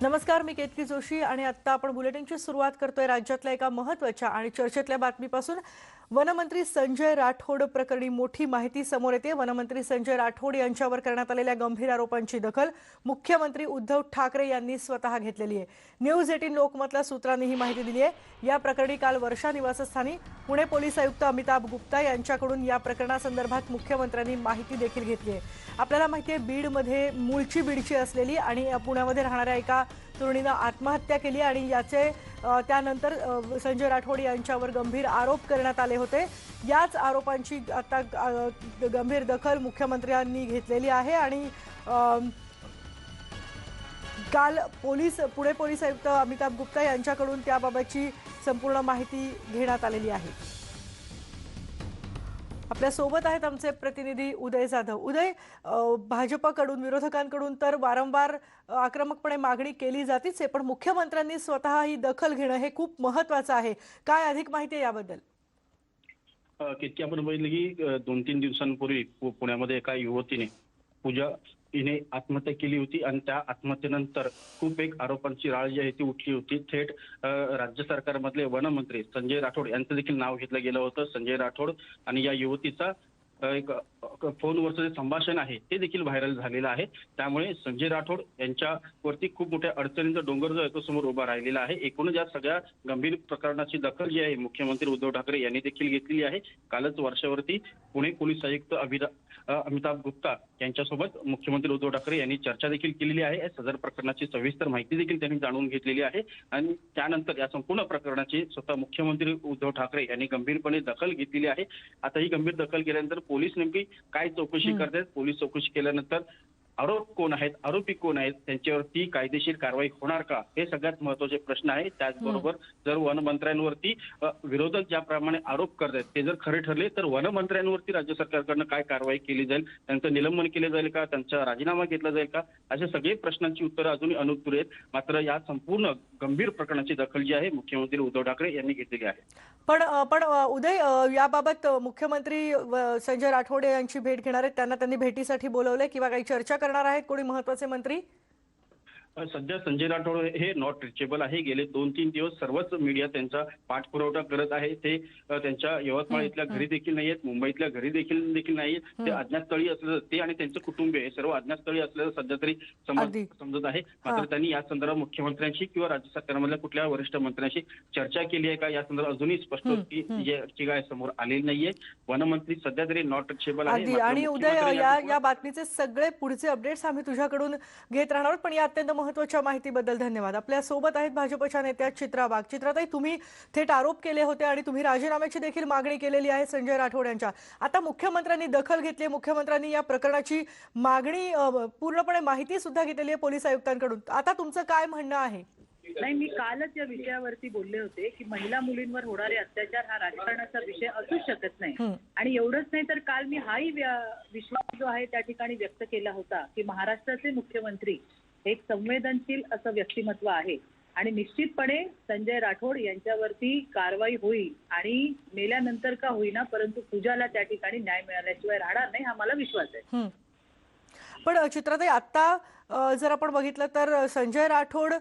नमस्कार, मी केतकी जोशी आणि आता आपण बुलेटिनची सुरुवात करतोय राज्यातल्या एका महत्त्वाच्या आणि चर्चेतल्या बातमीपासून। वनमंत्री संजय राठोड प्रकरणी मोठी माहिती समोर येते। वनमंत्री संजय राठोड यांच्यावर करण्यात आलेल्या गंभीर आरोपांची दखल मुख्यमंत्री उद्धव ठाकरे यांनी स्वतः घेतलेली आहे। न्यूज 18 लोकमतला सूत्रांनी ही माहिती दिली आहे। या प्रकरणी काल वर्षा निवासस्थानी पुणे पोलीस आयुक्त अमिताभ गुप्ता यांच्याकडून या प्रकरणासंदर्भात मुख्यमंत्र्यांनी माहिती देखील घेतली आहे। आपल्याला माहिती आहे बीडमध्ये मूळची बीडची असलेली आणि पुण्यामध्ये राहणाऱ्या एका तरुणीने आत्महत्या केली आणि याचे त्यानंतर संजय राठोड यांच्यावर गंभीर आरोप करण्यात आले होते। याच आरोपांची आता गंभीर दखल मुख्यमंत्र्यांनी घेतलेली आहे आणि काल पुणे पोलीस आयुक्त अमिताभ गुप्ता यांच्याकडून त्याबाबतची संपूर्ण माहिती घेण्यात आलेली आहे। आपल्या सोबत आहेत आमचे प्रतिनिधी उदय जाधव। उदय, भाजपकडून विरोधकांकडून तर वारंवार आक्रमकपणे मागणी केली जातीच आहे, पण मुख्यमंत्र्यांनी स्वतः ही दखल घेणं हे खूप महत्त्वाचं आहे। काय अधिक माहिती आहे याबद्दल? किती आपण बघितलं की 2-3 दिवसांपूर्वी पुण्यामध्ये एका युवतीने पूजा हिने आत्महत्या केली होती आणि त्या आत्महत्येनंतर खूप एक आरोपांची राळ जी आहे ती उठली होती। थेट राज्य सरकारमधले वनमंत्री संजय राठोड यांचं देखील नाव घेतलं गेलं होतं। संजय राठोड आणि या युवतीचा एक फोनवरचं जे संभाषण आहे ते देखील व्हायरल झालेलं आहे। त्यामुळे संजय राठोड यांच्यावरती खूप मोठ्या अडचणींचा डोंगर जो आहे तो समोर उभा राहिलेला आहे। एकूणच या सगळ्या गंभीर प्रकरणाची दखल जी आहे मुख्यमंत्री उद्धव ठाकरे यांनी देखील घेतलेली आहे। कालच वर्षावरती पुणे पोलीस आयुक्त अमिताभ गुप्ता यांच्यासोबत मुख्यमंत्री उद्धव ठाकरे यांनी चर्चा देखील केलेली आहे। सदर प्रकरणाची सविस्तर माहिती देखील त्यांनी जाणून घेतलेली आहे आणि त्यानंतर या संपूर्ण प्रकरणाची स्वतः मुख्यमंत्री उद्धव ठाकरे यांनी गंभीरपणे दखल घेतलेली आहे। आता ही गंभीर दखल केल्यानंतर पोलीस नेमकी काय चौकशी करतात, पोलीस चौकशी केल्यानंतर आरोप कोण आहेत, आरोपी कोण आहेत, त्यांच्यावरती कायदेशीर कारवाई होणार का, हे सगळ्यात महत्त्वाचे प्रश्न आहे। त्याचबरोबर जर वनमंत्र्यांवरती विरोधक ज्याप्रमाणे आरोप करतात ते जर खरे ठरले तर वनमंत्र्यांवरती राज्य सरकारकडनं काय कारवाई केली जाईल, त्यांचं निलंबन केले जाईल का, त्यांचा राजीनामा घेतला जाईल का, अशा सगळे प्रश्नांची उत्तरं अजूनही अनुत्तर आहेत। मात्र या संपूर्ण गंभीर प्रकरणाची दखल जी आहे मुख्यमंत्री उद्धव ठाकरे यांनी घेतलेली आहे। पण उदय, याबाबत मुख्यमंत्री संजय राठोड यांची भेट घेणार आहेत, त्यांनी भेटीसाठी बोलवले किंवा काही चर्चा करणार आहेत कोणी महत्त्वाचे मंत्री? सध्या संजय राठोड हे नॉट रिचेबल आहे। गेले 2-3 दिवस सर्वच मीडिया त्यांचा पाठपुरावा करत आहे। ते त्यांच्या यवतमाळ इथल्या घरी देखील नाही आहेत, मुंबईतल्या घरी देखील नाही आहेत। ते अज्ञातस्थळी असलेलं, ते आणि त्यांचं कुटुंबीय हे सर्व अज्ञातस्थळी असलेलं सध्या तरी समजत आहे। मात्र त्यांनी या संदर्भात मुख्यमंत्र्यांशी किंवा राज्य सरकारमधल्या कुठल्या वरिष्ठ मंत्र्यांशी चर्चा केली आहे का, या संदर्भात अजूनही स्पष्ट काय समोर आलेली नाहीये। वनमंत्री सध्या तरी नॉट रिचेबल आहे। आणि उदय, या बातमीचे सगळे पुढचे अपडेट्स आम्ही तुझ्याकडून घेत राहणार आहोत, पण या अत्यंत महत्त्वाच्या माहितीबद्दल धन्यवाद। आपल्या सोबत आहेत भाजपच्या नेत्या चित्रा वाघ। चित्राताई, तुम्ही थेट आरोप केले होते आणि तुम्ही राजीनाम्याची देखील मागणी केलेली आहे संजय राठोड यांच्या। आता मुख्यमंत्र्यांनी दखल घेतली, मुख्यमंत्र्यांनी या प्रकरणाची मागणी पूर्णपणे माहिती सुद्धा घेतलेली आहे पोलीस आयुक्तांकडून। आता तुमचं काय म्हणणं आहे? नाही, मी कालच या विषयावरती बोलले होते की महिला मुलींवर होणारे अत्याचार हा राजकारणाचा विषय असू शकत नाही। आणि एवढंच नाही तर काल मी हाही विश्वास जो आहे त्या ठिकाणी व्यक्त केला होता की महाराष्ट्राचे मुख्यमंत्री एक संवेदनशील असं व्यक्तिमत्व आहे आणि निश्चितपणे संजय राठोड यांच्यावरती कारवाई होईल आणि मेल्यानंतर का होईना परंतु पूजाला त्या ठिकाणी न्याय मिळाल्याशिवाय राहणार नाही, हा मला विश्वास आहे। पण चित्राताई, आता जर आपण बघितलं तर संजय राठोड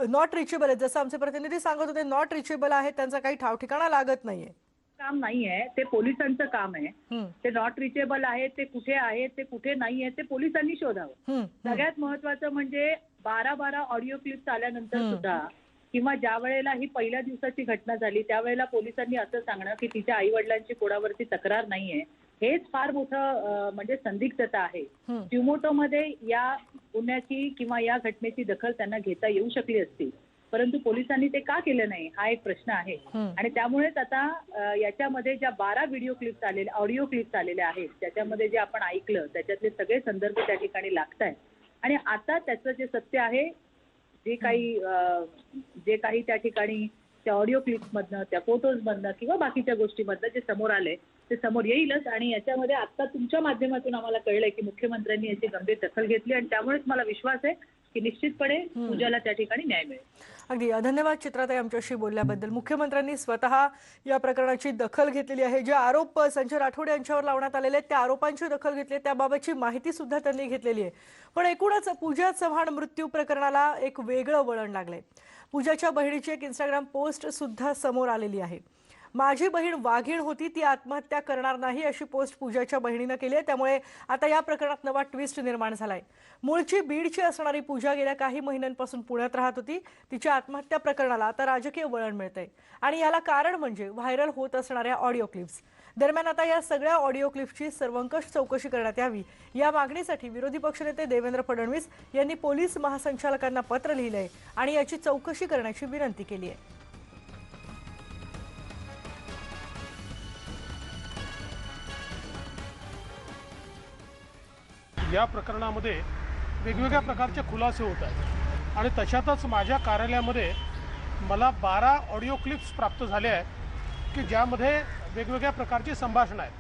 नॉट रिचेबल आहे, जसं आमचे प्रतिनिधी सांगत होते, नॉट रिचेबल आहे, त्यांचा काही ठाव ठिकाणा लागत नाहीये। काम नाहीये, ते पोलिसांचं काम आहे। ते नॉट रिचेबल आहे, ते कुठे आहे, ते कुठे नाहीये, ते पोलिसांनी शोधावं। सगळ्यात महत्वाचं म्हणजे 12 ऑडिओ क्लिप्स आल्यानंतर सुद्धा किंवा ज्या वेळेला ही पहिल्या दिवसाची घटना झाली त्यावेळेला पोलिसांनी असं सांगणं की तिच्या आई वडिलांची कोणावरती तक्रार नाहीये, हेच फार मोठं म्हणजे संदिग्धता आहे। चिमोटोमध्ये या गुन्ह्याची किंवा या घटनेची दखल त्यांना घेता येऊ शकली असती, परंतु पोलिसांनी ते का केलं नाही हा एक प्रश्न आहे। आणि त्यामुळेच आता याच्यामध्ये ज्या 12 व्हिडिओ क्लिप्स आलेल्या, ऑडिओ क्लिप्स आलेल्या आहेत, त्याच्यामध्ये जे आपण ऐकलं त्याच्यातले सगळे संदर्भ त्या ठिकाणी लागतायत आणि आता त्याचं जे सत्य आहे, जे काही त्या ठिकाणी त्या ऑडिओ क्लिप्समधनं, त्या फोटोजमधनं किंवा बाकीच्या गोष्टीमधनं जे समोर आले ते समोर येईलच। आणि याच्यामध्ये आता तुमच्या माध्यमातून आम्हाला कळलंय की मुख्यमंत्र्यांनी याची गंभीर दखल घेतली आणि त्यामुळेच मला विश्वास आहे की निश्चितपणे पूजाला त्या ठिकाणी न्याय मिळेल. अगदी धन्यवाद चित्राताई आमच्याशी बोलल्याबद्दल. मुख्यमंत्र्यांनी स्वतः या प्रकरणाची दखल घेतलेली आहे. जे आरोप संजय राठोड यांच्यावर लावण्यात आलेले आहेत त्या आरोपांची दखल घेतली, त्याबाबतची माहिती सुद्धा त्यांनी घेतलेली आहे. पण एकूणच पूजा चव्हाण मृत्यू प्रकरणाला एक वेगळं वळण लागलंय. पूजाच्या बहिणीची एक इंस्टाग्राम पोस्ट सुद्धा समोर आलेली आहे. माझी बहीण वाघीण होती, ती आत्महत्या करणार नाही अशी पोस्ट पूजाच्या बहिणीनं केली आहे. त्यामुळे आता या प्रकरणात नवा ट्विस्ट निर्माण झालाय. मूळची बीडची असणारी पूजा गेल्या काही महिन्यांपासून पुण्यात राहत होती. तिच्या आत्महत्या प्रकरणाला आता राजकीय वळण मिळतंय आणि याला कारण म्हणजे व्हायरल होत असणाऱ्या ऑडिओ क्लिप्स. दरम्यान आता या सगळ्या ऑडिओ क्लिप्सची सर्वंकष चौकशी करण्यात यावी या मागणीसाठी विरोधी पक्षनेते देवेंद्र फडणवीस यांनी पोलीस महासंचालकांना पत्र लिहिलंय आणि याची चौकशी करण्याची विनंती केली आहे. या प्रकरणामध्ये वेगवेगळ्या प्रकारचे खुलासे होत आहेत आणि तशातच माझ्या कार्यालयामध्ये मला 12 ऑडिओ क्लिप्स प्राप्त झाले आहेत की ज्यामध्ये वेगवेगळ्या प्रकारची संभाषणं आहेत.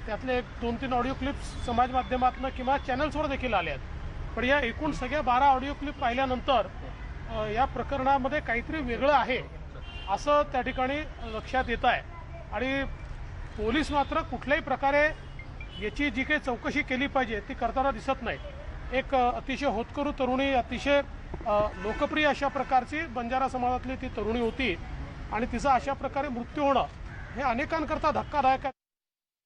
त्यातले 2-3 ऑडिओ क्लिप्स समाज माध्यमातून किंवा चॅनल्सवर देखील आले आहेत. पण या एकूण सगळ्या 12 ऑडिओ क्लिप पाहिल्यानंतर या प्रकरणामध्ये काहीतरी वेगळं आहे असं त्या ठिकाणी लक्षात येत आहे आणि पोलीस मात्र कुठल्याही प्रकारे याची जी काही चौकशी केली पाहिजे ती करताना दिसत नाही. एक अतिशय होतकरू तरुणी, अतिशय लोकप्रिय अशा प्रकारची बंजारा समाजातली ती तरुणी होती आणि तिचा अशा प्रकारे मृत्यू होणं हे अनेकांकरता धक्कादायक आहे.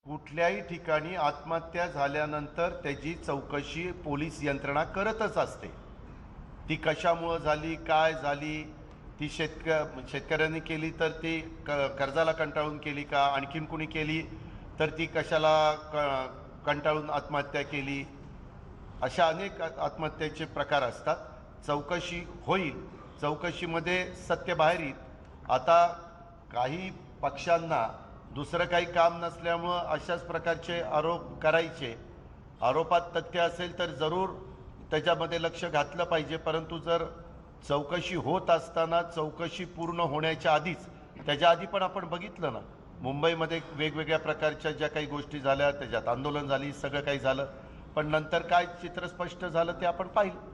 कुठल्याही ठिकाणी आत्महत्या झाल्यानंतर त्याची चौकशी पोलीस यंत्रणा करतच असते. ती कशामुळे झाली, काय झाली, ती शेतकऱ्यांनी केली तर ती कर्जाला कंटाळून केली का, आणखीन कुणी केली तर ती कशाला कंटाळून आत्महत्या केली, अशा अनेक आत्महत्येचे प्रकार असतात. चौकशी होईल, चौकशीमध्ये सत्य बाहेर येईल. आता काही पक्षांना दुसरं काही काम नसल्यामुळं अशाच प्रकारचे आरोप करायचे. आरोपात तथ्य असेल तर जरूर त्याच्यामध्ये लक्ष घातलं पाहिजे, परंतु जर चौकशी होत असताना चौकशी पूर्ण होण्याच्या आधीच, त्याच्या आधी पण आपण बघितलं ना, मुंबईमध्ये वेगवेगळ्या प्रकारच्या ज्या काही गोष्टी झाल्या, त्याच्यात आंदोलन झाली, सगळं काही झालं, पण नंतर काय चित्र स्पष्ट झालं ते आपण पाहिलं.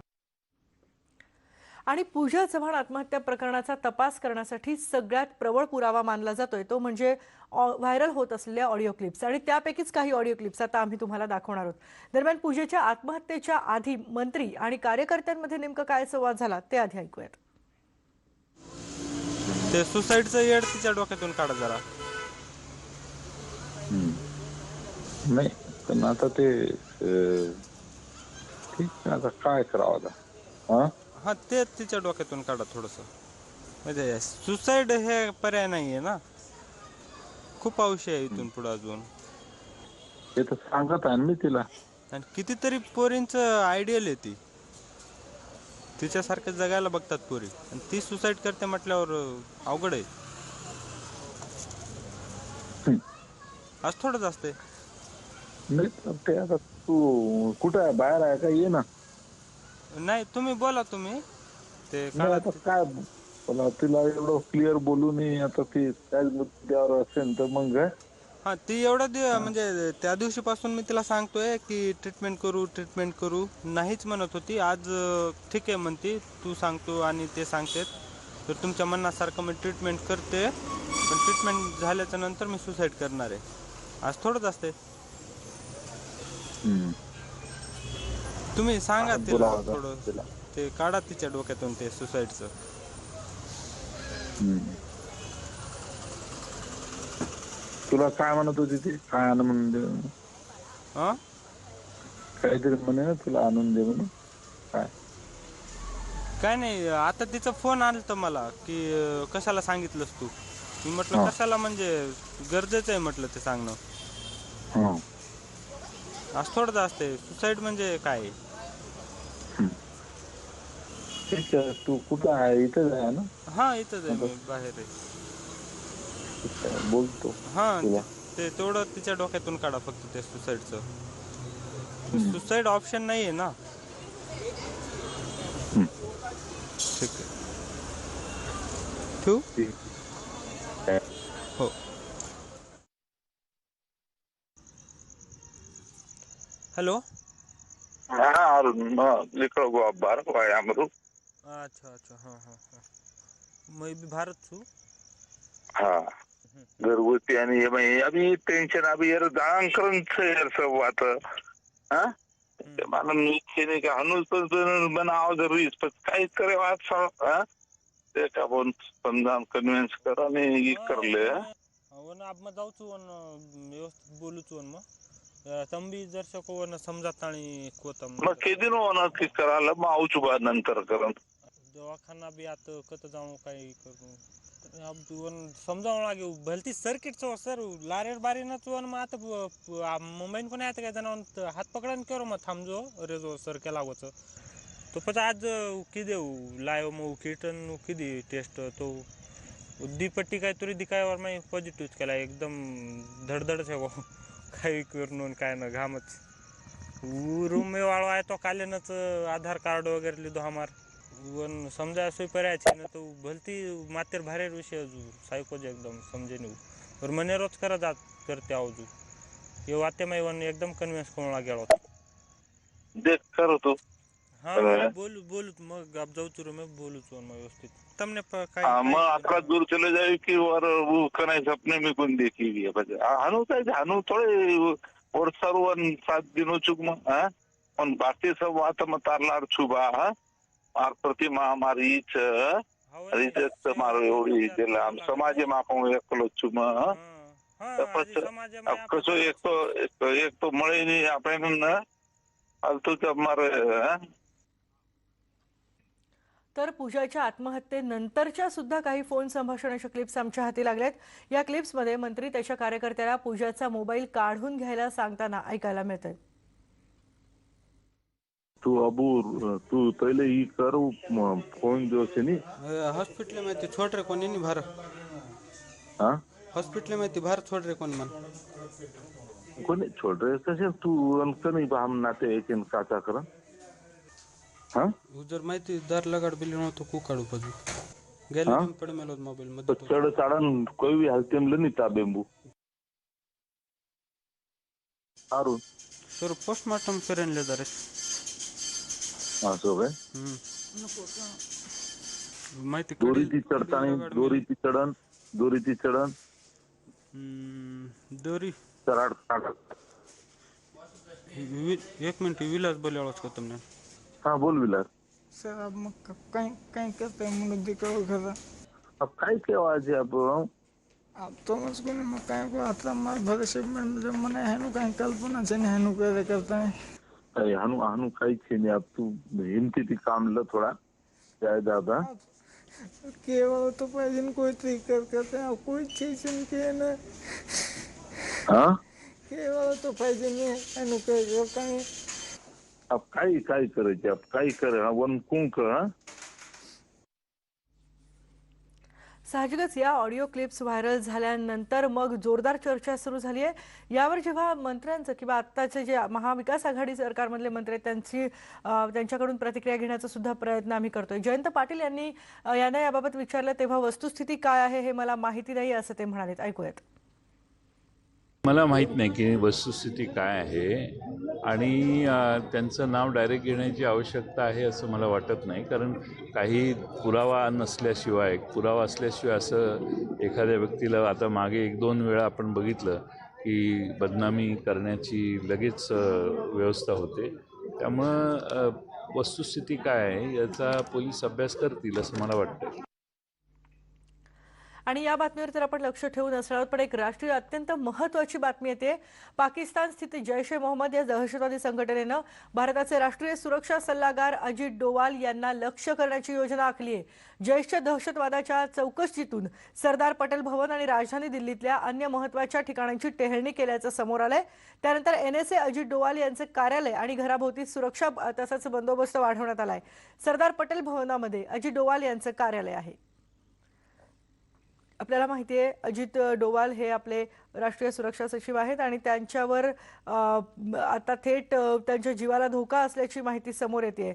आणि पूजा चव्हाण आत्महत्या प्रकरणाचा तपास करण्यासाठी सगळ्यात प्रबळ पुरावा मानला जातोय तो म्हणजे व्हायरल होत असलेल्या ऑडिओ क्लिप्स आणि त्यापैकीच काही ऑडिओ क्लिप्स आता आम्ही तुम्हाला दाखवणार आहोत. दरम्यान पूजेच्या आत्महत्येच्या आधी मंत्री आणि कार्यकर्त्यांमध्ये नेमकं काय संवाद झाला ते आधी ऐकूयात. ते सुसाईडचं येड तिच्या डोक्यातून काढा जरा. नाही पण आता ते ठीक, आता काय करावं आता. हा ते तिच्या डोक्यातून काढा थोडंसं. म्हणजे सुसाईड हे पर्याय नाहीये ना, खूप औषध आहे इथून पुढे अजून. ते तर सांगत आहे मी तिला. आणि कितीतरी पोरींचं आयडियल आहे ती, तिच्यासारखं जगायला बघतात पोरी आणि ती सुसाईड करते म्हटल्यावर अवघड आहे. आज थोडंच असते. नाही ते आता तू कुठं आहे, बाहेर आहे का, ये ना. नाही तुम्ही बोला, तुम्ही ते आता काय बोला तिला एवढं क्लिअर बोलू नये. आता ती त्याच मुद्द्यावर असेल तर मग हा ती म्हणजे त्या दिवशीपासून मी तिला सांगतोय की ट्रीटमेंट करू नाहीच म्हणत होती. आज ठीक आहे म्हणते, तू सांगतो आणि ते सांगतेत तर तुमच्या मनासारखं मी ट्रीटमेंट करते, पण ट्रीटमेंट झाल्याच्या नंतर मी सुसाईड करणार आहे. आज थोडंच असते. तुम्ही सांगा तिला थोडं, ते काढा तिच्या डोक्यातून ते सुसाईडचं. तुला काय म्हणत होती ती, काय आणून म्हणून काहीतरी म्हणे ना तुला आणून दे म्हणून. काय नाही, आता तिचा फोन आला तर मला की कशाला सांगितलंस तू. मी म्हटलं कशाला, म्हणजे गरजेचं आहे म्हटलं ते सांगणं. आज थोडंच असते. सुसाईड म्हणजे काय. तू कुठं आहे, इथंच आहे ना. हा इथंच आहे, मी बाहेर आहे. बोलतो. हा ते तेवढं तिच्या डोक्यातून काढा फक्त ते सुसाईडचं. सुसाईड ऑप्शन नाहीये ना. ठीक आहे, ठेवू. हो. हॅलो. हा નીકળો બહાર વાય અમારું अच्छा अच्छा हाँ हाँ हाँ मैं भी भारत छू હા ઘરગુતી અને એમાં અભી ટેન્શન અભી યાર જાણકરણ છે યાર સબ વાત હા मला नीचे नाही का अनुज पण बनाव जरूरी काय करे વાત હા તે का बोल समजावून कन्व्हिन्स करा आणि हे करले वन आप मग जाऊच वन व्यवस्थित बोलूच वन मग तंबी जर सको वन समजात आणि कोतम मग किती होणार की करायला मग आऊच बा नंतर करून दवाखाना बी आता कत जाऊ काही करू वन समजावं लागेल भलती सर्किटचं सर लारेर बारीनच वन मग आता मुंबईन कोणी आता काय जण हात पकडन करो मग थांबजो रेजो सर केला होच तो पण आज की देऊ लाईव्ह मग किटन किती टेस्ट तो उद्दीपट्टी काय तरी दिकायवर मी पॉझिटिव्ह केला एकदम धडधडच आहे काही करून काय ना घामच रूम में वाळो आहे तो कालेनच आधार कार्ड वगैरे लिधो हमार वन समजा सोई पर्याय છે ને તો ભલતી માતર ભારે વિશે સાયકો જ એકદમ સમજે નહીં और મને રોજ કરા જાત કરતે આવજો એ વાતે મેં वन एकदम कन्विन्स कोण लागेलो देख करो तो हां बोलू मग आप जाऊ चुरो मैं बोलू छु मग व्यवस्थित તમને काय मग आता दूर चले जाए कि और वो कनाई सपने में कौन देखी है हानु काय हानु थोड़े और सरवन 7 दिनों चुक में हां और बाकी सब बात में तारलार छुबा आर प्रतिमा हमारी छ रिजेक्ट मारो एवढी दिला आम समाज में आपण एकलो छु में हां कसो एक तो मळे नहीं आपण ना फालतू का मारे तर पूजाच्या आत्महत्येनंतरच्या सुद्धा काही फोन संभाषणाच्या क्लिप्स आमच्या हाती लागल्यात या क्लिप्समध्ये मंत्री त्याच्या कार्यकर्त्याला पूजाचा मोबाईल काढून घ्यायला सांगताना ऐकायला मिळतंय तू अबू तू पहले ही करो फोन जो से नहीं हॉस्पिटल में छोड़ रहे कोनी नहीं भर हाँ हॉस्पिटल में बाहर छोड़ रहे कोण मन कोणी छोड़ रहे कसे तू उनका नहीं हम नाते एक काचा कर हाँ जर माहिती दर लगाड बिल तो कू काढू पाजू गॅलरी में पडे मेलो मोबाईल मध्ये तो चढ़ चाड़न कोई भी हालते में नहीं ताबेंबू आरो सर पोस्टमार्टम करेन ले जरा हाँ सो गए माहिती दोरी चढ़न दोरी चराड एक मिनिट विलास बोलावच का तुमने हाँ बोल विलास सर अब मग कहीं करते हैं मुझे दिखाओ घर अब काय के आवाज है अब तो मुझको नहीं मैं कहीं को आता मार भविष्य में जब मने है नु कहीं कल्पना से नहीं है नु करे करता है अरे हनु हनु काही छे नहीं अब तू हिम्मती थी काम ल थोड़ा जाए दादा केवल तो पैसे कोई तरीका करते हैं कोई चीज के ना हाँ केवल तो पैसे नहीं है नु करता है अब काही काय करायचे अब काही करे हा वन कुंक हा साहजिकच या ऑडिओ क्लिप्स व्हायरल झाल्यानंतर मग जोरदार चर्चा सुरू झाली आहे यावर जेव्हा मंत्र्यांचं किंवा आत्ताचे जे महाविकास आघाडी सरकारमधले मंत्री त्यांच्याकडून प्रतिक्रिया घेण्याचा सुद्धा प्रयत्न आम्ही करतोय जयंत पाटील यांना याबाबत विचारलं तेव्हा वस्तुस्थिती काय आहे हे मला माहिती नाही असं ते म्हणालेत ऐकूयात मला माहीत नाही की वस्तुस्थिती काय आहे आणि त्यांचं नाव डायरेक्ट घेण्याची आवश्यकता आहे असं मला वाटत नाही कारण काही पुरावा असल्याशिवाय असं एखाद्या व्यक्तीला आता मागे 1-2 वेळा आपण बघितलं की बदनामी करण्याची लगेच व्यवस्था होते त्यामुळं वस्तुस्थिती काय आहे याचा पोलीस अभ्यास करतील असं मला वाटतं आणि या बातमीवर तर आपण लक्ष ठेवून असणार आहोत पण एक राष्ट्रीय अत्यंत महत्त्वाची बातमी येते पाकिस्तान स्थित जैश ए मोहम्मद या दहशतवादी संघटनेनं भारताचे राष्ट्रीय सुरक्षा सल्लागार अजित डोवाल यांना लक्ष्य करण्याची योजना आखली आहे जैशच्या दहशतवादाच्या चौकशीतून सरदार पटेल भवन आणि राजधानी दिल्लीतल्या अन्य महत्त्वाच्या ठिकाणांची टेहळणी केल्याचं समोर आलंय त्यानंतर एनएसए अजित डोवाल यांचे कार्यालय आणि घराभोवती सुरक्षा तसंच बंदोबस्त वाढवण्यात आलाय सरदार पटेल भवनामध्ये अजित डोवाल यांचे कार्यालय आहे आपल्याला माहिती आहे अजित डोवाल हे आपले राष्ट्रीय सुरक्षा सचिव आहेत आणि त्यांच्यावर आता थेट त्यांच्या जीवाला धोका असल्याची माहिती समोर येते.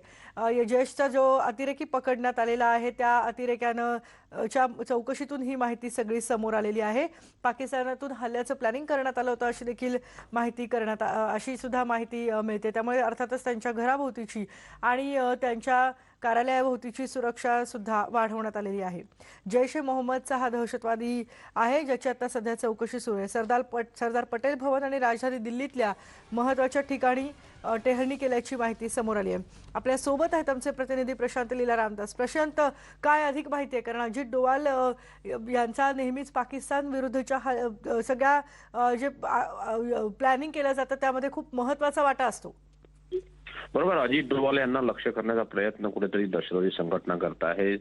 जयशचा जो अतिरेकी पकडण्यात आलेला आहे त्या अतिरेक्यानं च्या चौकशीतून ही माहिती सगळी समोर आलेली आहे. पाकिस्तानातून हल्ल्याचं प्लॅनिंग करण्यात आलं होतं अशी देखील माहिती अशी सुद्धा माहिती मिळते. त्यामुळे अर्थातच त्यांच्या घराभोवतीची आणि त्यांच्या कार्यालयाभोवतीची सुरक्षा सुद्धा वाढवण्यात आलेली आहे. जैश ए मोहम्मदचा हा दहशतवादी आहे ज्याची आता सध्या चौकशी सुरू आहे. सरदार पटेल भवन आणि राजधानी दिल्लीतल्या महत्त्वाच्या ठिकाणी टेहळणी केल्याची माहिती समोर आली आहे. आपल्या सोबत आहेत आमचे प्रतिनिधी प्रशांत लीला रामदास. प्रशांत, काय अधिक माहिती आहे? कारण अजित डोवाल यांचा नेहमीच पाकिस्तान विरुद्धच्या सगळ्या जे प्लॅनिंग केलं जातं त्यामध्ये खूप महत्त्वाचा वाटा असतो. बरोबर. अजित डोवाल यांना लक्ष्य करण्याचा प्रयत्न कुठेतरी दहशतवादी संघटना करत आहे.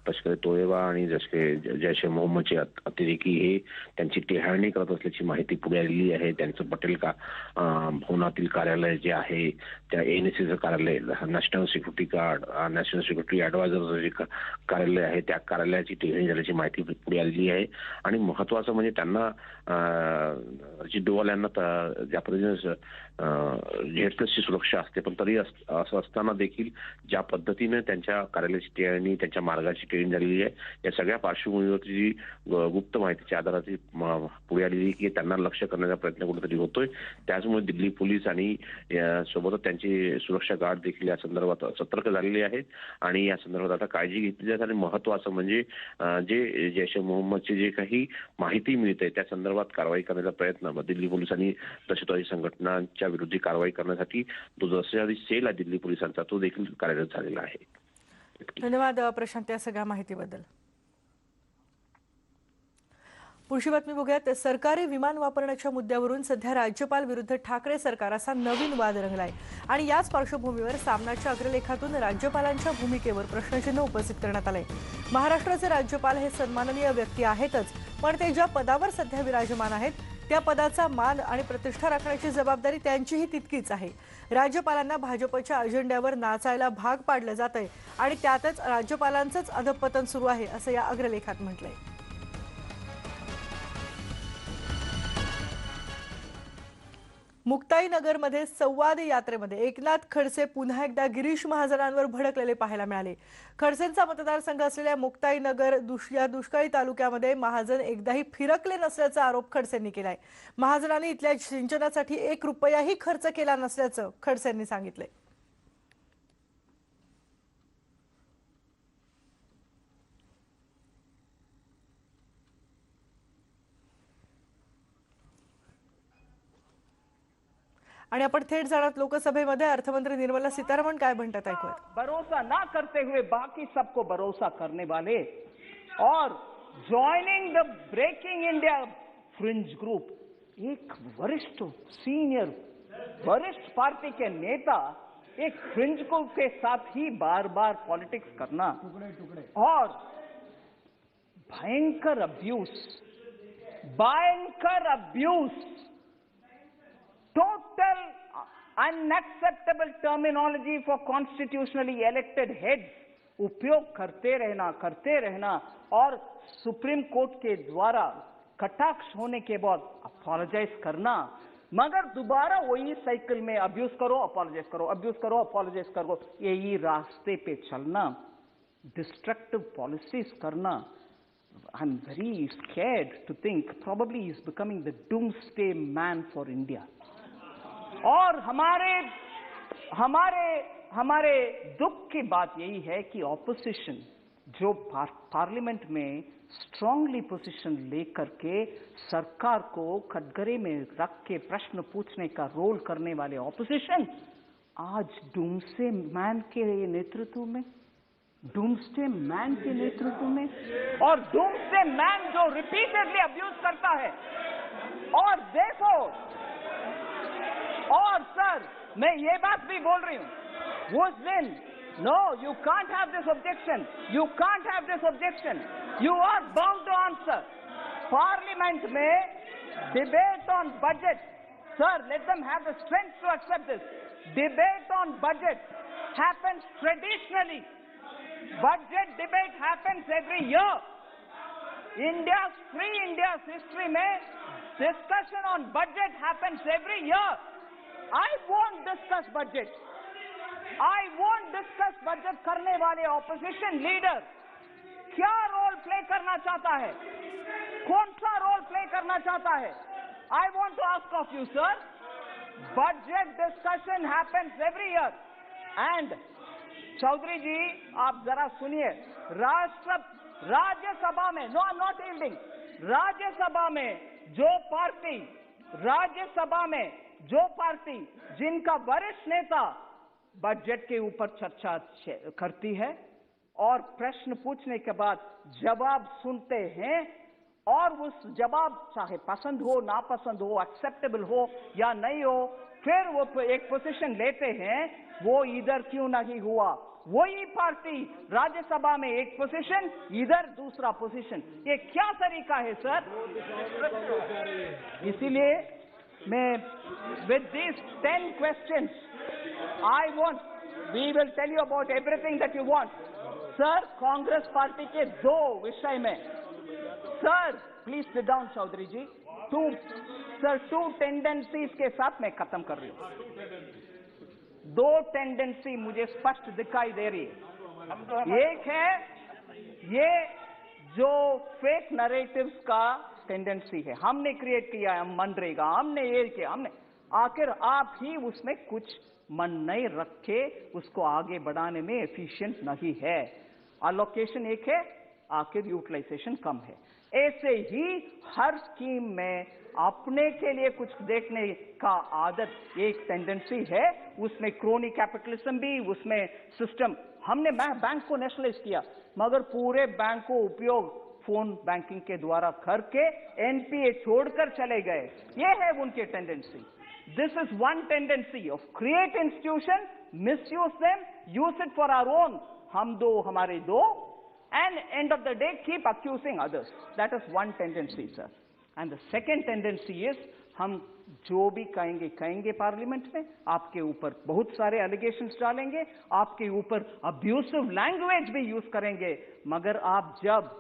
लष्कर ए तोयबा आणि जैश ए मोहम्मदचे अतिरेकी हे त्यांची टेहळणी करत असल्याची माहिती पुढे आलेली आहे. त्यांचं पटेल भवनातील कार्यालय जे आहे त्या एनएससीचं कार्यालय, नॅशनल सिक्युरिटी ॲडवायझरचं जे कार्यालय आहे त्या कार्यालयाची टेहळणी झाल्याची माहिती पुढे आलेली आहे. आणि महत्वाचं म्हणजे त्यांना अजित डोवाल यांना ज्या पद्धतीने झेडप्लसची सुरक्षा असते पण तरी असं असताना देखील ज्या पद्धतीने त्यांच्या कार्यालयाची टेहळणी, त्यांच्या मार्गाची टेहळणी झालेली आहे या सगळ्या पार्श्वभूमीवरची जी गुप्त माहितीच्या आधाराची पुढे आलेली की त्यांना लक्ष्य करण्याचा प्रयत्न कुठेतरी होतोय. त्याचमुळे दिल्ली पोलीस आणि सोबतच त्यांची सुरक्षा गार्ड देखील या संदर्भात सतर्क झालेले आहेत आणि या संदर्भात आता काळजी घेतली जाते. आणि महत्वाचं म्हणजे जे जैश ए मोहम्मदची जे काही माहिती मिळते त्या संदर्भात कारवाई करण्याचा प्रयत्न दिल्ली पोलिसांनी दहशतवादी संघटनांच्या विरोधी कारवाई करण्यासाठी जो दहशतवादी सेल आहे दिल्ली पोलिसांचा तो देखील कार्यरत झालेला आहे. धन्यवाद प्रशांत या सगळ्या माहितीबद्दल. पुढची बातमी बघूयात. सरकारी विमान वापरण्याच्या मुद्द्यावरून सध्या राज्यपाल विरुद्ध ठाकरे सरकार असा नवीन वाद रंगलाय आणि याच पार्श्वभूमीवर सामनाच्या अग्रलेखातून राज्यपालांच्या भूमिकेवर प्रश्नचिन्ह उपस्थित करण्यात आले. महाराष्ट्राचे राज्यपाल हे सन्माननीय व्यक्ती आहेतच पण ते ज्या पदावर सध्या विराजमान आहेत त्या पदाचा मान आणि प्रतिष्ठा राखण्याची जबाबदारी त्यांचीही तितकीच आहे. राज्यपालांना भाजपच्या अजेंड्यावर नाचायला भाग पाडलं जातंय आणि त्यातच राज्यपालांचंच अधपतन सुरू आहे असं या अग्रलेखात म्हटलंय. मुक्ताईनगरमध्ये संवाद यात्रेमध्ये एकनाथ खडसे पुन्हा एकदा गिरीश महाजनांवर भडकलेले पाहायला मिळाले. खडसेंचा मतदारसंघ असलेल्या मुक्ताईनगर या दुष्काळी तालुक्यामध्ये महाजन एकदाही फिरकले नसल्याचा आरोप खडसेंनी केलाय. महाजनांनी इथल्या सिंचनासाठी 1 रुपयाही खर्च केला नसल्याचं खडसेंनी सांगितलंय. आणि आपण थेट जाणार लोकसभेमध्ये अर्थमंत्री निर्मला सीतारमण काय म्हणतात ऐकूया. भरोसा ना करते हुए बाकी सबको भरोसा करने वाले और joining the breaking India fringe group एक वरिष्ठ सीनियर वरिष्ठ पार्टी के नेता एक फ्रिंज ग्रुप के साथ ही बार बार पॉलिटिक्स करना और भयंकर abuse total unacceptable terminology for constitutionally elected heads उपयोग करते रहना और सुप्रीम कोर्ट के द्वारा कटाक्ष होने के बाद अपोलोजाइज करना मगर दोबारा वही साइकिल में अब्यूज करो अपोलोजाइज करो अब्यूज करो अपोलोजाइज करो यही रास्ते पे चलना डिस्ट्रक्टिव पॉलिसीज करना. I'm very scared to think probably he's becoming the doomsday man for India. और हमारे दुख की बात यही है कि ऑपोजिशन जो पार्लियामेंट में स्ट्रांगली पोजीशन लेकर के सरकार को कटघरे में रख के प्रश्न पूछने का रोल करने वाले ऑपोजिशन आज डूम्सडे मैन के नेतृत्व में और डूम्सडे मैन जो रिपीटेडली अब्यूज करता है. और देखो और सर मैं ये बात भी बोल रही हूं उस दिन no you can't have this objection you are bound to answer. Parliament में debate on budget sir let them have the strength to accept this. Debate on budget happens traditionally. Budget debate happens every year. India's history में discussion on budget happens every year. I won't discuss budget. I won't discuss budget करने वाले opposition leader क्या role play करना चाहता है, कौन सा role play करना चाहता है? I want to ask of you, sir. Budget discussion happens every year. And Chaudhari जी आप जरा सुनिए, राज्यसभा में, no I am not yielding, Rajya Sabha में जो पार्टी जिनका वरिष्ठ नेता बजट के ऊपर चर्चा करती है और प्रश्न पूछने के बाद जवाब सुनते हैं और उस जवाब चाहे पसंद हो नापसंद हो, एक्सेप्टेबल हो या नहीं हो, फिर वो एक पोजीशन लेते हैं, वो इधर क्यों नहीं हुआ? वही पार्टी राज्यसभा में एक पोजीशन, इधर दूसरा पोजीशन, ये क्या तरीका है सर? इसीलिए मैं with these 10 questions we will tell you about everything that you want. Sir Congress party के दो विषय में, sir please sit down Chaudhary ji, two tendencies के साथ मैं खत्म कर रही हूं। दो टेंडेंसी मुझे स्पष्ट दिखाई दे रही है। एक है ये जो फेक नरेटिव्स का टेंडेंसी है, हमने क्रिएट किया है, हम मनरेगा, हमने ये किया, हमने, आखिर आप ही उसमें कुछ मन नहीं रखे, उसको आगे बढ़ाने में एफिशिएंट नहीं है। अलोकेशन एक है, आखिर यूटिलाइजेशन कम है। ऐसे ही हर स्कीम में अपने के लिए कुछ देखने का आदत एक टेंडेंसी है, उसमें क्रोनी कैपिटलिज्म भी, उसमें सिस्टम, हमने बैंक को नेशनलाइज किया मगर पूरे बैंक को उपयोग फोन बैंकिंग के द्वारा करके एनपीए छोड़कर चले गए, ये है उनकी tendency. This is one tendency of create institution, misuse them, use it for our own, हम दो हमारे दो, and end of the day keep accusing others. That is one tendency, sir. And the second tendency is हम जो भी कहेंगे parliament में, आपके ऊपर बहुत सारे allegations डालेंगे, आपके ऊपर अब्यूसिव लैंग्वेज भी यूज करेंगे, मगर आप जब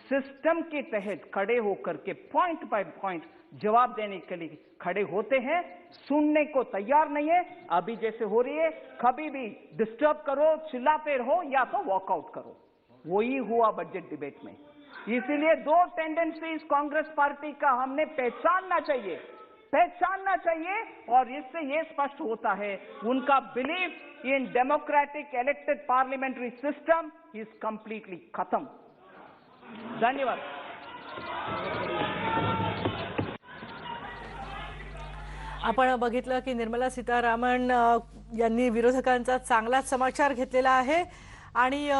सिस्टम के तहत खड़े होकर के पॉइंट बाय पॉइंट जवाब देने के लिए खड़े होते हैं, सुनने को तैयार नहीं है, अभी जैसे हो रही है, कभी भी डिस्टर्ब करो, चिल्लाते रहो या तो वॉकआउट करो, वही हुआ बजट डिबेट में। इसीलिए दो टेंडेंसीज कांग्रेस पार्टी का हमने पहचानना चाहिए और इससे यह स्पष्ट होता है उनका belief in democratic elected parliamentary system is completely खत्म। धन्यवाद। आपण बघितलं की निर्मला सीतारामन यांनी विरोधकांचा चांगलाच समाचार घेतलेला आहे आणि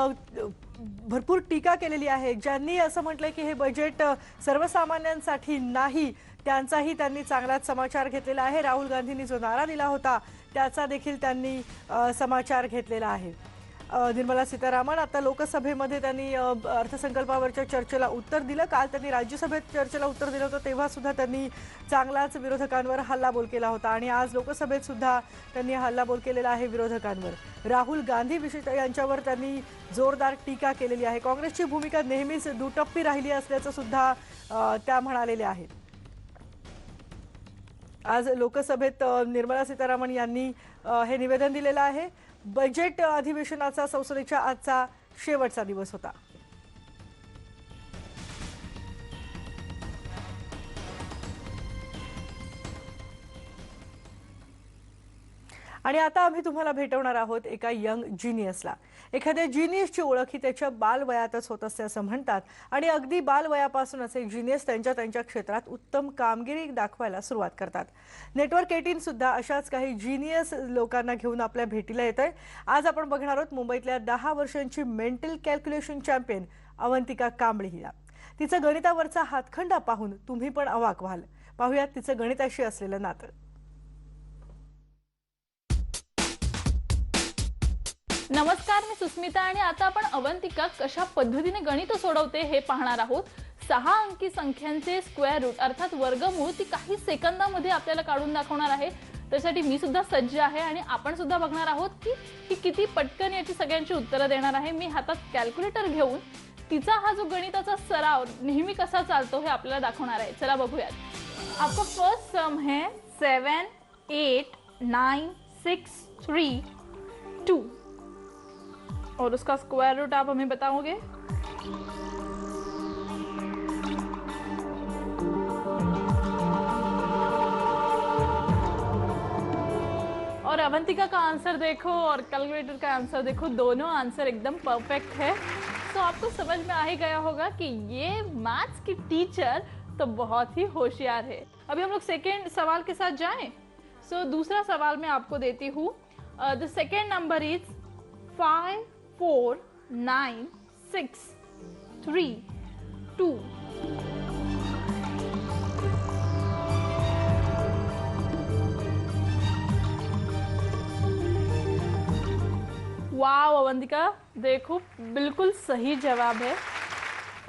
भरपूर टीका केलेली आहे। ज्यांनी असं म्हटलंय की हे बजेट सर्वसामान्यांसाठी नाही, त्यांचाही त्यांनी चांगलाच समाचार घेतलेला आहे। राहुल गांधींनी जो नारा दिला होता त्याचा देखील त्यांनी समाचार घेतलेला आहे। निर्मला सीतारामन आता लोकसभेमध्ये त्यांनी अर्थसंकल्पावरच्या चर्चेला उत्तर दिलं। काल त्यांनी राज्यसभेत चर्चेला उत्तर दिलं होतं, तेव्हा सुद्धा त्यांनी चांगलाच विरोधकांवर हल्लाबोल केला होता आणि आज लोकसभेत सुद्धा त्यांनी हल्लाबोल केलेला आहे विरोधकांवर। राहुल गांधी यांच्यावर त्यांनी जोरदार टीका केलेली आहे। काँग्रेसची भूमिका नेहमीच दुटप्पी राहिली असल्याचं सुद्धा त्या म्हणालेल्या आहेत। आज लोकसभेत निर्मला सीतारामन यांनी हे निवेदन दिलेलं आहे। बजेट अधिवेशनाचा संसदेच्या आजचा शेवटचा दिवस होता। आणि आता आम्ही तुम्हाला भेटवणार आहोत एका यंग जीनियसला। एखाद्या जीनियसची ओळख ही त्याच्या बालवयातच होत असते असं म्हणतात आणि अगदी बालवयापासूनच एक जीनियस त्यांच्या क्षेत्रात उत्तम कामगिरी दाखवायला सुरुवात करतात। नेटवर्क 18 सुद्धा अशाच काही जीनियस लोकांना घेऊन आपल्या भेटीला येतंय। आज आपण बघणार आहोत मुंबईतल्या 10 वर्षांची mental calculation champion Avantika Kamble हिला। तिचं गणितावरचा हातखंडा पाहून तुम्ही पण अवाक व्हाल। पाहूयात तिचं गणिताशी असलेलं नातं। नमस्कार, मी सुस्मिता आणि आता आपण अवंतिका कशा पद्धतीने गणित सोडवते हे पाहणार आहोत। 6 अंकी संख्यांचे स्क्वेअर रूट अर्थात वर्गमूळ ती काही सेकंदामध्ये आपल्याला काढून दाखवणार आहे। त्यासाठी मी सुद्धा सज्ज आहे आणि आपण सुद्धा बघणार आहोत की किती पटकन याची सगळ्यांची उत्तरे देणार आहे। मी हातात कॅल्क्युलेटर घेऊन तिचा हा जो गणिताचा सराव नेहमी कसा चालतो हे आपल्याला दाखवणार आहे. चला बघूयात. आपका फर्स्ट सम है 7 8 9 6 3 2 और उसका स्क्वायर रूट आप हमें बताओगे. और अवंतिका का आंसर देखो और कैलकुलेटर का आंसर देखो, दोनों आंसर एकदम परफेक्ट है. तो आपको समझ में आ ही गया होगा कि ये मैथ्स की टीचर तो बहुत ही होशियार है. अभी हम लोग सेकेंड सवाल के साथ जाएं. सो दूसरा सवाल मैं आपको देती हूँ. The second number is 5 4 9 6 3 2. वाह अवंतिका, देखो बिल्कुल सही जवाब है.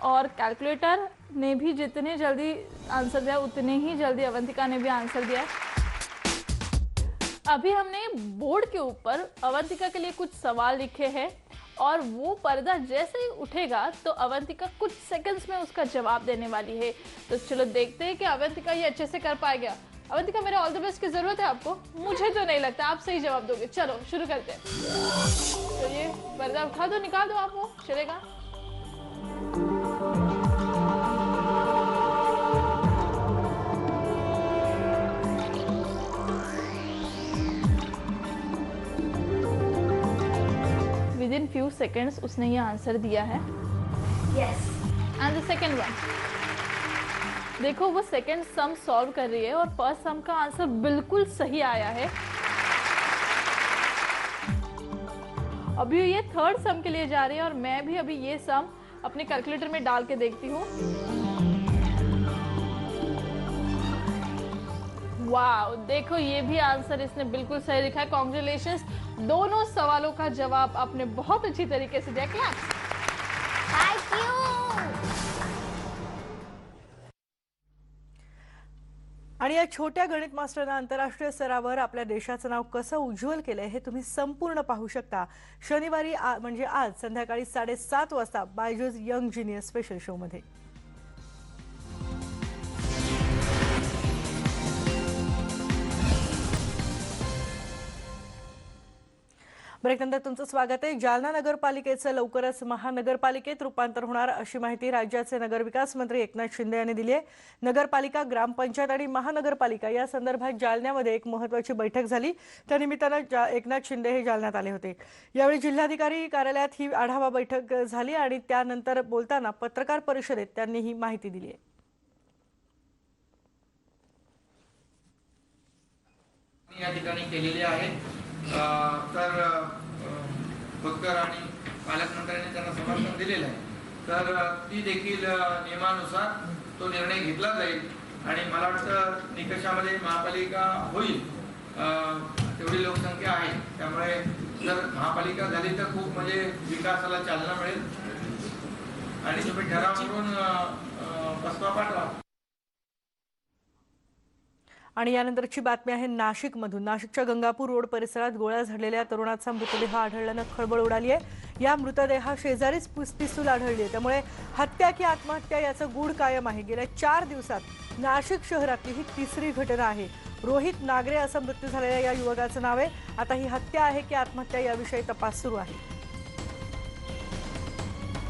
और कैलकुलेटर ने भी जितने जल्दी आंसर दिया उतने ही जल्दी अवंतिका ने भी आंसर दिया. अभी हमने बोर्ड के ऊपर अवंतिका के लिए कुछ सवाल लिखे हैं और वो पर्दा जैसे ही उठेगा तो अवंतिका कुछ सेकंड्स में उसका जवाब देने वाली है. तो चलो देखते हैं कि अवंतिका ये अच्छे से कर पाएगा. अवंतिका, मेरे ऑल द बेस्ट की जरूरत है आपको. मुझे तो नहीं लगता, आप सही जवाब दोगे. चलो शुरू करते हैं. तो ये पर्दा उठा दो, निकाल दो आप, वो चलेगा. विद इन फ्यू सेकेंड्स उसने ये आंसर दिया है. Yes. End the second one, देखो वो सेकेंड सम सॉल्व कर रही है और फर्स्ट सम का आंसर बिल्कुल सही आया है. अभी ये थर्ड सम के लिए जा रही है और मैं भी अभी ये सम अपने कैलकुलेटर में डाल के देखती हूँ. वाह, देखो ये भी आंसर इसने बिल्कुल सही लिखा है. कॉन्ग्रेचुलेशंस, दोनों सवालों का जवाब आपने बहुत अच्छी तरीके से दिया. क्लैप्स. Thank you. आणि या छोट्या गणित मास्टरनं आंतरराष्ट्रीय स्तरावर आपल्या देशाचं नाव कसं उज्ज्वल केलंय हे तुम्ही संपूर्ण पाहू शकता शनिवारी म्हणजे आज संध्याकाळी 7:30 वाजता Byju's young genius special show मध्ये. ब्रेकनंतर तुमचं स्वागत आहे. जालना नगरपालिकेचं लवकरच महानगरपालिकेत रूपांतर होणार अशी माहिती राज्याचे नगरविकास मंत्री एकनाथ शिंदे यांनी दिली आहे. नगरपालिका, ग्रामपंचायत आणि महानगरपालिका या संदर्भात जालन्यामध्ये एक महत्त्वाची बैठक झाली. त्यानिमित्तानं एकनाथ शिंदे हे जालन्यात आले होते. यावेळी जिल्हाधिकारी कार्यालयात ही आढावा बैठक झाली आणि त्यानंतर बोलताना पत्रकार परिषदेत त्यांनी ही माहिती दिली आहे. या ठिकाणी केलेले आहे. तर बक्कर आणि पालकमंत्र्यांनी त्यांना समर्थन दिलेलं आहे. तर ती देखील नियमानुसार तो निर्णय घेतला जाईल आणि मला वाटतं निकषामध्ये महापालिका होईल. तेवढी लोकसंख्या आहे, त्यामुळे जर महापालिका झाली तर खूप म्हणजे विकासाला चालना मिळेल. आणि तुम्ही ठराव करून प्रस्ताव पाठवा. आणि यानंतरची बातमी आहे नाशिकमधून. नाशिकच्या गंगापूर रोड परिसरात गोळ्या झाडलेल्या तरुणाचा मृतदेह आढळल्यानं खळबळ उडाली आहे. या मृतदेहा शेजारीच पिस्तूल आढळली आहे, त्यामुळे हत्या की आत्महत्या याचं गूढ कायम आहे. गेल्या 4 दिवसात नाशिक शहरातली ही तिसरी घटना आहे. रोहित नागरे असं मृत्यू झालेल्या या युवकाचं नाव आहे. आता ही हत्या आहे की आत्महत्या याविषयी तपास सुरू आहे.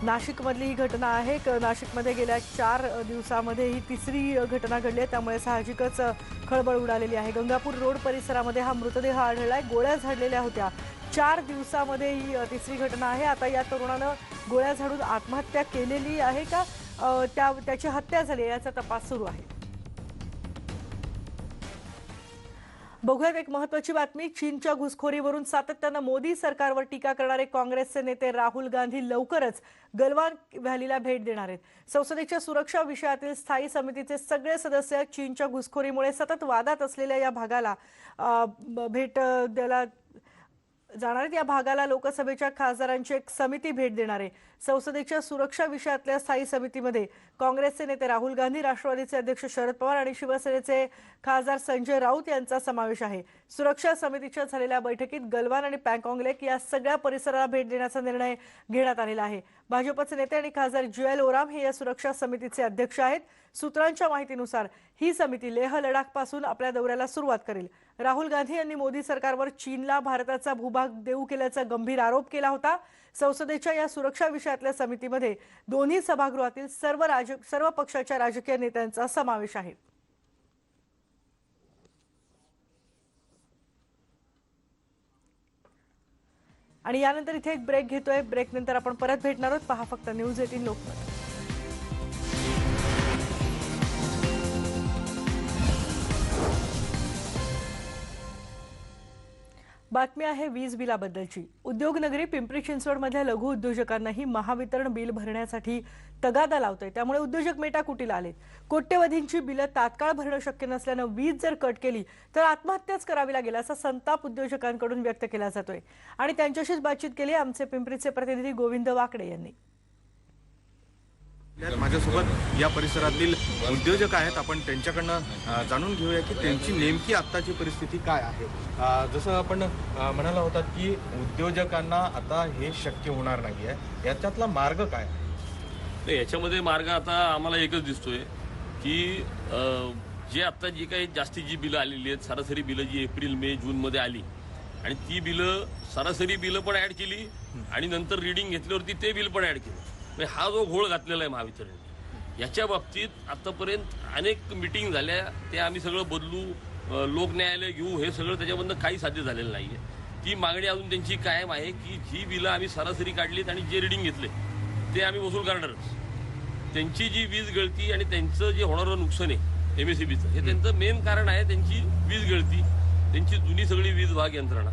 नाशिकमधली ही घटना आहे. नाशिकमध्ये गेल्या 4 दिवसामध्ये ही तिसरी घटना घडली आहे, त्यामुळे साहजिकच खळबळ उडालेली आहे. गंगापूर रोड परिसरामध्ये हा मृतदेह आढळलाय. गोळ्या झाडलेल्या होत्या. 4 दिवसामध्ये ही तिसरी घटना आहे. आता या तरुणानं गोळ्या झाडून आत्महत्या केलेली आहे का त्याची हत्या झाली याचा तपास सुरू आहे. बघूयात एक महत्त्वाची बातमी. चीनच्या घुसखोरीवरून सातत्यानं मोदी सरकारवर टीका करणारे काँग्रेसचे नेते राहुल गांधी लवकरच गलवान व्हॅलीला भेट देणार आहेत. संसदेच्या सुरक्षा विषयातील स्थायी समितीचे सगळे सदस्य चीनच्या घुसखोरीमुळे सतत वादात असलेल्या या भागाला भेट द्यायला जाणार आहेत. या भागाला लोकसभेच्या खासदारांची एक समिती भेट देणार आहे. संसदेच्या सुरक्षा विषयातल्या स्थायी समितीमध्ये काँग्रेसचे नेते राहुल गांधी, राष्ट्रवादीचे अध्यक्ष शरद पवार आणि शिवसेनेचे खासदार संजय राऊत यांचा समावेश आहे. सुरक्षा समितीच्या झालेल्या बैठकीत गलवान आणि पँगॉन्ग लेक या सगळ्या परिसराला भेट देण्याचा निर्णय घेण्यात आलेला आहे. भाजपचे नेते आणि खासदार जुएल ओराम हे या सुरक्षा समितीचे अध्यक्ष आहेत. सूत्रांच्या माहितीनुसार ही समिती लेह लडाख पासून आपल्या दौऱ्याला सुरुवात करेल. राहुल गांधी यांनी मोदी सरकारवर चीनला भारताचा भूभाग देऊ केल्याचा गंभीर आरोप केला होता. संसदेच्या या सुरक्षा विषयातल्या समितीमध्ये दोन्ही सभागृहातील सर्व पक्षाच्या राजकीय नेत्यांचा समावेश आहे. आणि यानंतर इथे एक ब्रेक घेतोय. ब्रेक नंतर आपण परत भेटणार आहोत. पहा फक्त न्यूज 18 लोकमत. बातमी आहे वीज बिलाबद्दलची. उद्योगनगरी पिंपरी चिंचवडमधल्या लघु उद्योजकांनाही महावितरण बिल भरण्यासाठी तगादा लावतोय. त्यामुळे उद्योजक मेटाकुटीला आलेत. कोट्यवधींची बिलं तात्काळ भरणं शक्य नसल्यानं वीज जर कट केली तर आत्महत्याच करावी लागेल असा संताप उद्योजकांकडून व्यक्त केला जातोय. आणि त्यांच्याशीच बातचीत केली आमचे पिंपरीचे प्रतिनिधी गोविंद वाकडे यांनी. माझ्यासोबत या परिसरातील उद्योजक आहेत. आपण त्यांच्याकडनं जाणून घेऊया की त्यांची नेमकी आत्ताची परिस्थिती काय आहे. जसं आपण म्हणाला होता की उद्योजकांना आता हे शक्य होणार नाही आहे, याच्यातला मार्ग काय आहे? याच्यामध्ये मार्ग आता आम्हाला एकच दिसतोय की जे आता जी काही जास्तीची बिलं आलेली आहेत, सरासरी बिलं जी एप्रिल मे जूनमध्ये आली आणि ती बिलं सरासरी बिलं पण ॲड केली आणि नंतर रिडिंग घेतल्यावरती ते बिल पण ॲड केलं. हा जो घोळ घातलेला आहे महावितरण, याच्या बाबतीत आतापर्यंत अनेक मिटिंग झाल्या, ते आम्ही सगळं बदलू, लोक न्यायालय घेऊ, हे सगळं त्याच्यामधनं काही साध्य झालेलं नाही आहे. ती मागणी अजून त्यांची कायम आहे की जी बिलं आम्ही सरासरी काढलीत आणि जे रिडिंग घेतले ते आम्ही वसूल करणारच. त्यांची जी वीज गळती आणि त्यांचं जे होणारं नुकसान आहे MSEBचं, हे त्यांचं मेन कारण आहे. त्यांची वीज गळती, त्यांची जुनी सगळी वीज भाग यंत्रणा.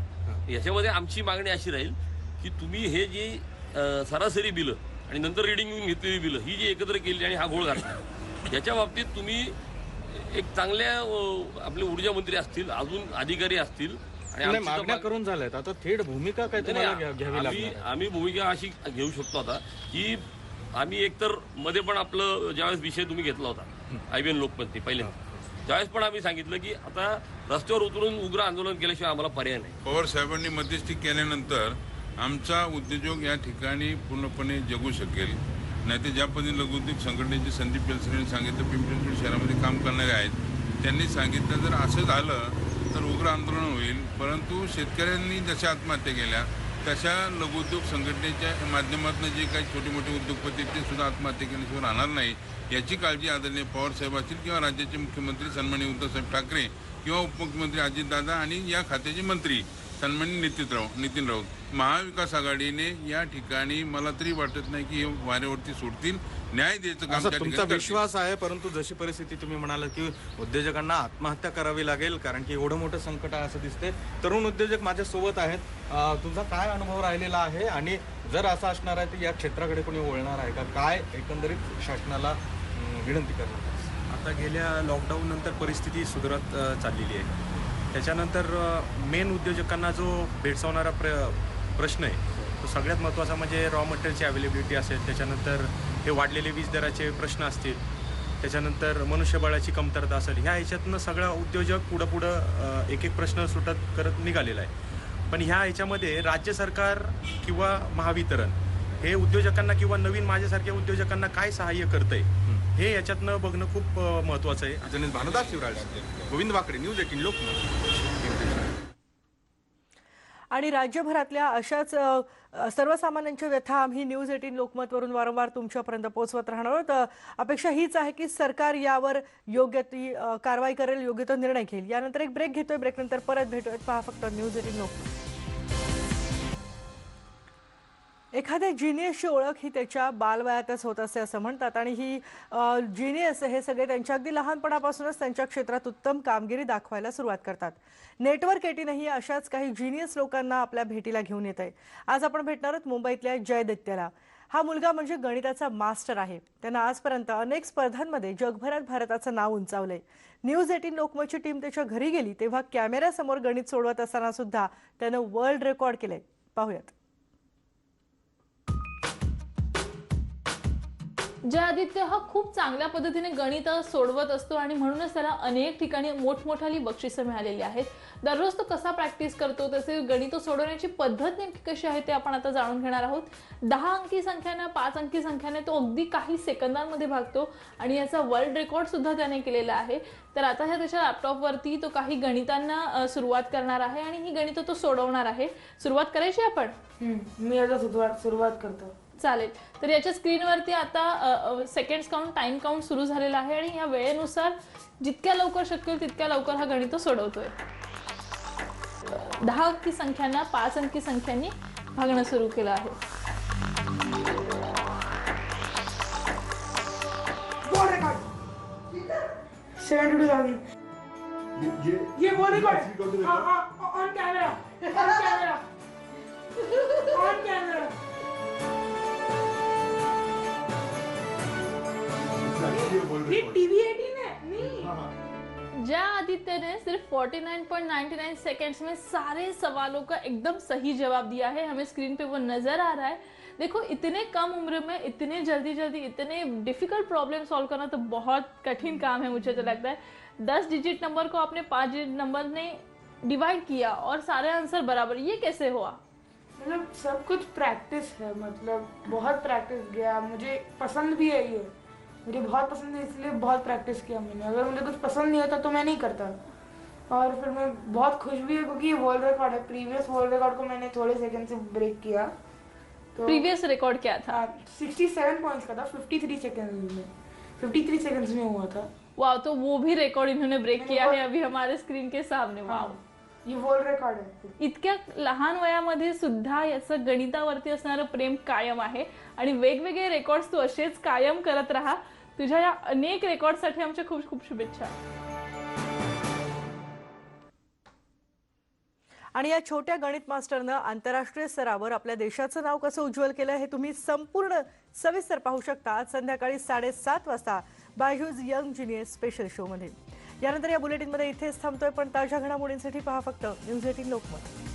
याच्यामध्ये आमची मागणी अशी राहील की तुम्ही हे जे सरासरी बिलं आणि नंतर रिडिंग घेऊन घेतलेली बिलं ही जी एकत्र केली आणि हा घोळ घातला, याच्या बाबतीत तुम्ही एक चांगल्या आपले ऊर्जा मंत्री असतील, अजून अधिकारी असतील आणि मागण्या करून झाल्यात, आता थेट भूमिका काय तुम्हाला घ्यावी लागेल? आम्ही भूमिका अशी घेऊ शकतो आता की आम्ही एकतर मध्ये पण आपलं ज्यावेळेस विषय तुम्ही घेतला होता IBN लोकमतनी पहिल्यांदा, त्यावेळेस पण आम्ही सांगितलं की आता रस्त्यावर उतरून उग्र आंदोलन केल्याशिवाय आम्हाला पर्याय नाही. पवार साहेबांनी मध्यस्थी केल्यानंतर आमचा उद्योजक या ठिकाणी पूर्णपणे जगू शकेल. नाही तर ज्या पद्धतीने लघुउद्योग संघटनेचे संदीप केलसरेंनी सांगितलं, पिंपरी चिंचवड शहरामध्ये काम करणारे आहेत, त्यांनी सांगितलं जर असं झालं तर उग्र आंदोलन होईल. परंतु शेतकऱ्यांनी जशा आत्महत्या केल्या तशा लघुउद्योग संघटनेच्या माध्यमातून जे काही छोटे मोठे उद्योगपती ते सुद्धा आत्महत्या केल्याशिवाय राहणार नाही, याची काळजी आदरणीय पवार साहेब असतील किंवा राज्याचे मुख्यमंत्री सन्माननीय उद्धवसाहेब ठाकरे किंवा उपमुख्यमंत्री अजितदादा आणि या खात्याचे मंत्री सन्माननीय नितीन राऊत, महाविकास आघाडीने या ठिकाणी मला तरी वाटत नाही की हे वाऱ्यावरती सोडतील. न्याय द्यायचं काम तुमचा विश्वास आहे, परंतु जशी परिस्थिती तुम्ही म्हणाला की उद्योजकांना आत्महत्या करावी लागेल कारण की एवढं मोठं संकट आहे असं दिसते. तरुण उद्योजक माझ्या सोबत आहेत. तुमचा काय अनुभव राहिलेला आहे आणि जर असं असणार आहे तर या क्षेत्राकडे कोणी वळणार आहे का? काय एकंदरीत शासनाला विनंती करणार? आता गेल्या लॉकडाऊन नंतर परिस्थिती सुधारत चाललेली आहे. त्याच्यानंतर मेन उद्योजकांना जो भेडसावणारा प्रश्न आहे तो सगळ्यात महत्त्वाचा म्हणजे रॉ मटेरियलची अवेलेबिलिटी असेल, त्याच्यानंतर हे वाढलेले वीज दराचे प्रश्न असतील, त्याच्यानंतर मनुष्यबळाची कमतरता असेल. ह्या ह्याच्यातनं सगळा उद्योजक पुढं एक एक प्रश्न सुटत करत निघालेला आहे. पण ह्या ह्याच्यामध्ये राज्य सरकार किंवा महावितरण हे उद्योजकांना किंवा नवीन माझ्यासारख्या उद्योजकांना काय सहाय्य करतंय हे याच्यातनं बघणं खूप महत्त्वाचं आहे. जनित भानुदास शिवराज, गोविंद वाकडे, न्यूज 18 लोकमत. आणि राज्यभरातल्या अशाच सर्वसामान्यांच्या व्यथा आम्ही न्यूज 18 लोकमतवरून वारंवार तुमच्यापर्यंत पोहोचवत राहणार आहोत. अपेक्षा हीच आहे की सरकार यावर योग्य ती कारवाई करेल, योग्य तो निर्णय घेईल. यानंतर एक ब्रेक घेतोय. ब्रेकनंतर परत भेटूयात. पहा फक्त न्यूज 18 लोकमत. एखाद्या जिनियसची ओळख ही त्याच्या बालवयातच होत असते असं म्हणतात आणि ही जिनियस हे सगळे त्यांच्या अगदी लहानपणापासूनच त्यांच्या क्षेत्रात उत्तम कामगिरी दाखवायला सुरुवात करतात. नेटवर्क 18ही अशाच काही जिनियस लोकांना आपल्या भेटीला घेऊन येत आहे. आज आपण भेटणार आहोत मुंबईतल्या जय दत्याला. हा मुलगा म्हणजे गणिताचा मास्टर आहे. त्यानं आजपर्यंत अनेक स्पर्धांमध्ये जगभरात भारताचं नाव उंचावलंय. न्यूज 18 लोकमतची टीम त्याच्या घरी गेली तेव्हा कॅमेऱ्यासमोर गणित सोडवत असताना सुद्धा त्यानं वर्ल्ड रेकॉर्ड केलंय. पाहूयात. जय आदित्य हा खूप चांगल्या पद्धतीने गणित सोडवत असतो आणि म्हणूनच त्याला अनेक ठिकाणी मोठमोठाली बक्षिसं मिळालेली आहेत. दररोज तो कसा प्रॅक्टिस करतो, त्याचे गणित सोडवण्याची पद्धत नेमकी कशी आहे ते आपण आता जाणून घेणार आहोत. 10 अंकी संख्याने 5 अंकी संख्याने तो अगदी काही सेकंदांमध्ये भागतो आणि याचा वर्ल्ड रेकॉर्ड सुद्धा त्याने केलेला आहे. तर आता त्याच्या लॅपटॉपवरती तो काही गणितांना सुरुवात करणार आहे आणि ही गणित तो सोडवणार आहे. सुरुवात करायची आपण. मी आता सुरुवात करतो. चालेल. तर याच्या स्क्रीनवरती आता सेकंड्स काउंट, टाइम काउंट सुरू झालेला आहे आणि या वेळेनुसार जितक्या लवकर शक्य होईल तितक्या लवकर हा गणित सोडवतोय. 10 अंकी संख्यांना 5 अंकी संख्यांनी भागणं सुरू केलं आहे. ये बोल record on camera on camera. TV 18 है. ज्या आदित्य ने सिर्फ 49.99 सेकेंड्स में सारे सवालों का एकदम सही जवाब दिया है. हमें स्क्रीन पे वो नजर आ रहा है. देखो, इतने कम उम्र में इतने जल्दी इतने डिफिकल्ट प्रॉब्लम सॉल्व करना तो बहुत कठिन काम है. मुझे तो लगता है 10 डिजिट नंबर को आपने 5 डिजिट नंबर ने डिवाइड किया और सारे आंसर बराबर. ये कैसे हुआ? मतलब सब कुछ प्रैक्टिस है. मतलब बहुत प्रैक्टिस किया. मुझे पसंद भी है ये. मुझे बहुत पसंद है इसलिए बहुत प्रैक्टिस किया मैंने. अगर मुझे कुछ पसंद नहीं होता तो मैं नहीं करता. और फिर मैं बहुत खुश भी है क्योंकि ये वर्ल्ड रिकॉर्ड है. प्रीवियस वर्ल्ड रिकॉर्ड को मैंने थोड़े सेकंड से ब्रेक किया. तो प्रीवियस रिकॉर्ड क्या था? 67 पॉइंट्स का था. 53 सेकंड्स में हुआ था. वाह, तो वो भी रिकॉर्ड इन्होंने ब्रेक किया है अभी हमारे स्क्रीन के सामने. वाह, ये वर्ल्ड रेकॉर्ड आहे. इतक्या लहान वयामध्ये सुद्धा याचं गणितावरती असणारं प्रेम कायम आहे आणि वेगवेगळे रेकॉर्ड्स तू असेच कायम करत राहा. तुझ्या या अनेक रेकॉर्डसाठी आमच्या खूप खूप शुभेच्छा. आणि या छोट्या गणित मास्टरनं आंतरराष्ट्रीय स्तरावर आपल्या देशाचं नाव कसं उज्ज्वल केलं हे तुम्ही संपूर्ण सविस्तर पाहू शकता आज संध्याकाळी 7:30 वाजता Byju's young genius special show मध्ये. यानंतर या बुलेटिनमध्ये इथेच थांबतोय, पण ताज्या घडामोडींसाठी पहा फक्त न्यूज 18 लोकमत.